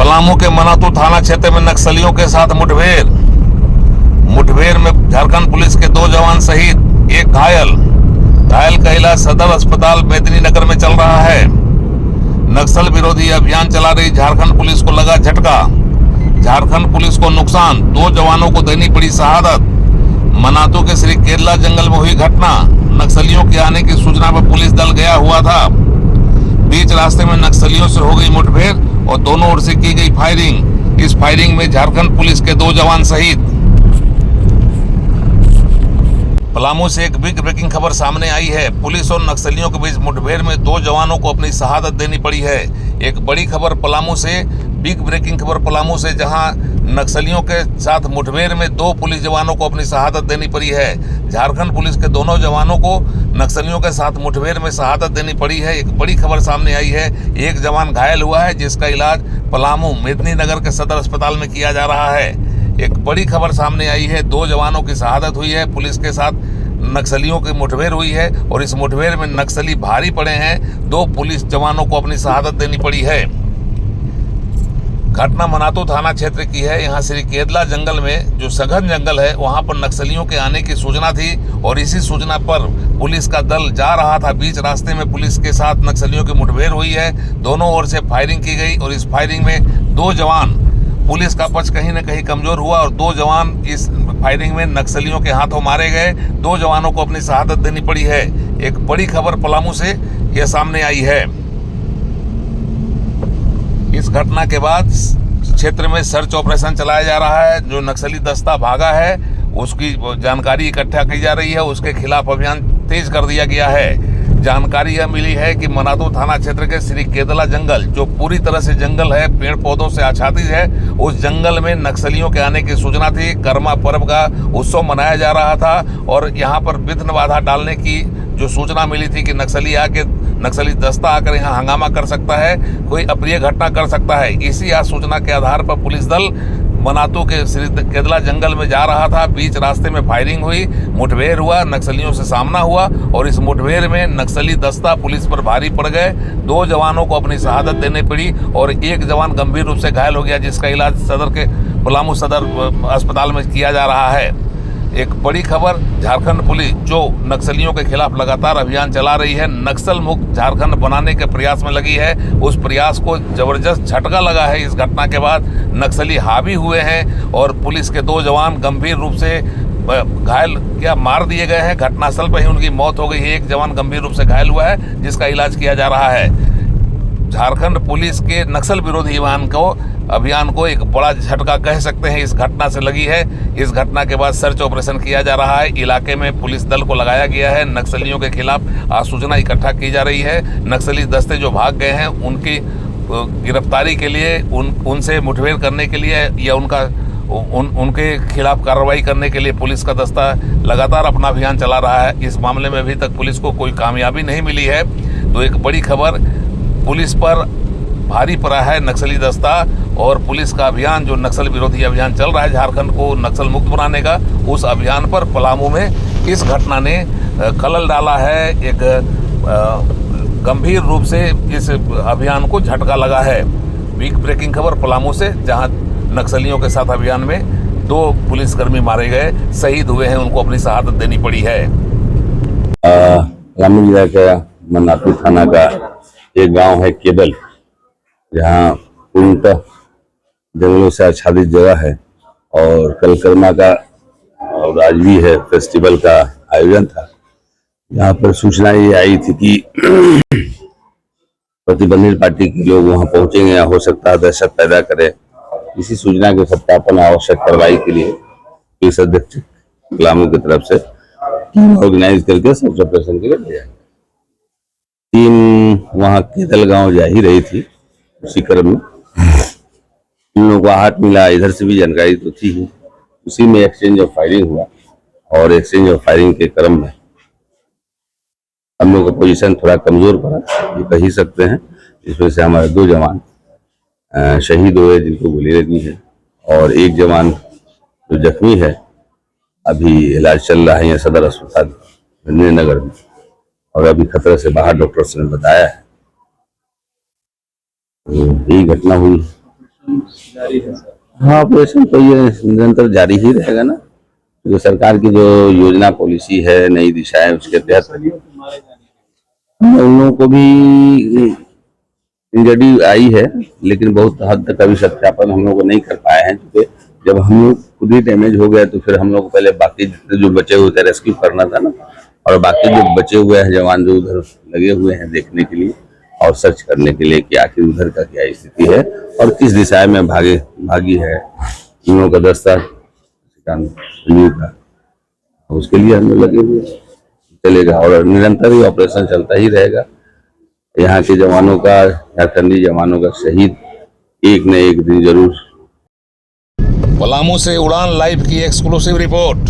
पलामू के मनातू थाना क्षेत्र में नक्सलियों के साथ मुठभेड़ में झारखंड पुलिस के 2 जवान सहित एक घायल का इलाज सदर अस्पताल मेदिनीनगर में चल रहा है। नक्सल विरोधी अभियान चला रही झारखंड पुलिस को लगा झटका, झारखंड पुलिस को नुकसान, 2 जवानों को देनी पड़ी शहादत। मनातू के श्री केरला जंगल में हुई घटना, नक्सलियों के आने की सूचना पर पुलिस दल गया हुआ था। बीच रास्ते में नक्सलियों से हो गई मुठभेड़ और दोनों ओर से की गई फायरिंग। इस फायरिंग में झारखंड पुलिस के 2 जवान शहीद। पलामू से एक बिग ब्रेकिंग खबर सामने आई है। पुलिस और नक्सलियों के बीच मुठभेड़ में 2 जवानों को अपनी शहादत देनी पड़ी है। एक बड़ी खबर पलामू से, बिग ब्रेकिंग खबर पलामू से, जहां नक्सलियों के साथ मुठभेड़ में 2 पुलिस जवानों को अपनी शहादत देनी पड़ी है। झारखंड पुलिस के दोनों जवानों को नक्सलियों के साथ मुठभेड़ में शहादत देनी पड़ी है। एक बड़ी खबर सामने आई है। एक जवान घायल हुआ है जिसका इलाज पलामू मेदिनीनगर के सदर अस्पताल में किया जा रहा है। एक बड़ी खबर सामने आई है। 2 जवानों की शहादत हुई है। पुलिस के साथ नक्सलियों की मुठभेड़ हुई है और इस मुठभेड़ में नक्सली भारी पड़े हैं। 2 पुलिस जवानों को अपनी शहादत देनी पड़ी है। घटना मनातू थाना क्षेत्र की है। यहाँ श्री केरला जंगल में, जो सघन जंगल है, वहां पर नक्सलियों के आने की सूचना थी और इसी सूचना पर पुलिस का दल जा रहा था। बीच रास्ते में पुलिस के साथ नक्सलियों की मुठभेड़ हुई है। दोनों ओर से फायरिंग की गई और इस फायरिंग में 2 जवान, पुलिस का पक्ष कहीं न कहीं कमजोर हुआ और 2 जवान इस फायरिंग में नक्सलियों के हाथों मारे गए। 2 जवानों को अपनी शहादत देनी पड़ी है। एक बड़ी खबर पलामू से यह सामने आई है। इस घटना के बाद क्षेत्र में सर्च ऑपरेशन चलाया जा रहा है। जो नक्सली दस्ता भागा है उसकी जानकारी इकट्ठा की जा रही है, उसके खिलाफ अभियान तेज कर दिया गया है। जानकारी यह मिली है कि मनातू थाना क्षेत्र के श्री केरला जंगल, जो पूरी तरह से जंगल है, पेड़ पौधों से आच्छादित है, उस जंगल में नक्सलियों के आने की सूचना थी। कर्मा पर्व का उत्सव मनाया जा रहा था और यहाँ पर विघ्न बाधा डालने की जो सूचना मिली थी कि नक्सली दस्ता आकर यहाँ हंगामा कर सकता है, कोई अप्रिय घटना कर सकता है। इसी सूचना के आधार पर पुलिस दल मनातू के श्री केरला जंगल में जा रहा था। बीच रास्ते में फायरिंग हुई, मुठभेड़ हुआ, नक्सलियों से सामना हुआ और इस मुठभेड़ में नक्सली दस्ता पुलिस पर भारी पड़ गए। 2 जवानों को अपनी शहादत देनी पड़ी और एक जवान गंभीर रूप से घायल हो गया, जिसका इलाज पलामू सदर अस्पताल में किया जा रहा है। एक बड़ी खबर, झारखंड पुलिस जो नक्सलियों के खिलाफ लगातार अभियान चला रही है, नक्सल मुक्त झारखंड बनाने के प्रयास में लगी है। उस प्रयास को जबरदस्त झटका लगा है। इस घटना के बाद नक्सली हावी हुए हैं और पुलिस के 2 जवान गंभीर रूप से घायल या मार दिए गए हैं। घटनास्थल पर ही उनकी मौत हो गई है। एक जवान गंभीर रूप से घायल हुआ है जिसका इलाज किया जा रहा है। झारखंड पुलिस के नक्सल विरोधी अभियान को एक बड़ा झटका कह सकते हैं इस घटना से लगी है। इस घटना के बाद सर्च ऑपरेशन किया जा रहा है। इलाके में पुलिस दल को लगाया गया है। नक्सलियों के खिलाफ सूचना इकट्ठा की जा रही है। नक्सली दस्ते जो भाग गए हैं उनकी गिरफ्तारी के लिए, उनसे मुठभेड़ करने के लिए या उनके खिलाफ कार्रवाई करने के लिए पुलिस का दस्ता लगातार अपना अभियान चला रहा है। इस मामले में अभी तक पुलिस को कोई कामयाबी नहीं मिली है। तो एक बड़ी खबर, पुलिस पर भारी पड़ा है नक्सली दस्ता और पुलिस का अभियान, जो नक्सल विरोधी अभियान चल रहा है झारखंड को नक्सल मुक्त बनाने का, उस अभियान पर पलामू में इस घटना ने खलल डाला है। एक गंभीर रूप से इस अभियान को झटका लगा है। बिग ब्रेकिंग खबर पलामू से, जहां नक्सलियों के साथ अभियान में 2 पुलिसकर्मी मारे गए, शहीद हुए हैं, उनको अपनी शहादत देनी पड़ी है। पलामू जिला का मनातू थाना का एक गांव है केदल, जहाँ पूर्णतः जंगलों से आच्छादित जगह है और कल कर्मा का और आज भी है फेस्टिवल का आयोजन था। यहाँ पर सूचना ये आई थी कि प्रतिबंधित पार्टी के लोग वहाँ पहुंचेंगे या हो सकता है दहशत पैदा करे। इसी सूचना के सत्यापन आवश्यक कार्रवाई के लिए पुलिस अधीक्षक पलामू की तरफ से टीम ऑर्गेनाइज करके सर्च ऑपरेशन के लिए भेजा। टीम वहाँ केदल गांव जा ही रही थी। उसी क्रम में इन लोगों को हाथ मिला, इधर से भी जानकारी तो थी ही। उसी में एक्सचेंज ऑफ फायरिंग हुआ और एक्सचेंज ऑफ फायरिंग के क्रम में हम लोग का पोजीशन थोड़ा कमजोर पड़ा, ये कह ही सकते हैं। इसमें से हमारे 2 जवान शहीद हुए जिनको गोली लगी है और एक जवान जो जख्मी है अभी इलाज चल रहा है यहाँ सदर अस्पताल मेदिनीनगर में और अभी खतरे से बाहर, डॉक्टर्स ने बताया है। यही घटना हुई। हाँ, ऑपरेशन तो ये निरंतर जारी ही रहेगा ना, जो सरकार की जो योजना पॉलिसी है, नई दिशा है, उसके तहत हम उन लोगों को भी इंजरी आई है, लेकिन बहुत हद तक अभी सत्यापन हम लोग नहीं कर पाए हैं, क्योंकि जब हम लोग खुद ही डैमेज हो गए तो फिर हम लोग पहले बाकी जो बचे हुए थे रेस्क्यू करना था ना, और बाकी जो बचे हुए हैं जवान जो उधर लगे हुए हैं देखने के लिए और सर्च करने के लिए कि आखिर उधर का क्या स्थिति है और किस दिशा में भागी है इन लोगों का दस्ता का, उसके लिए हम लोग लगे हुए हैं। चलेगा और निरंतर ही ऑपरेशन चलता ही रहेगा। यहाँ के जवानों का, झारखंडी जवानों का शहीद एक न एक दिन जरूर। पलामू से उड़ान लाइव की एक्सक्लूसिव रिपोर्ट।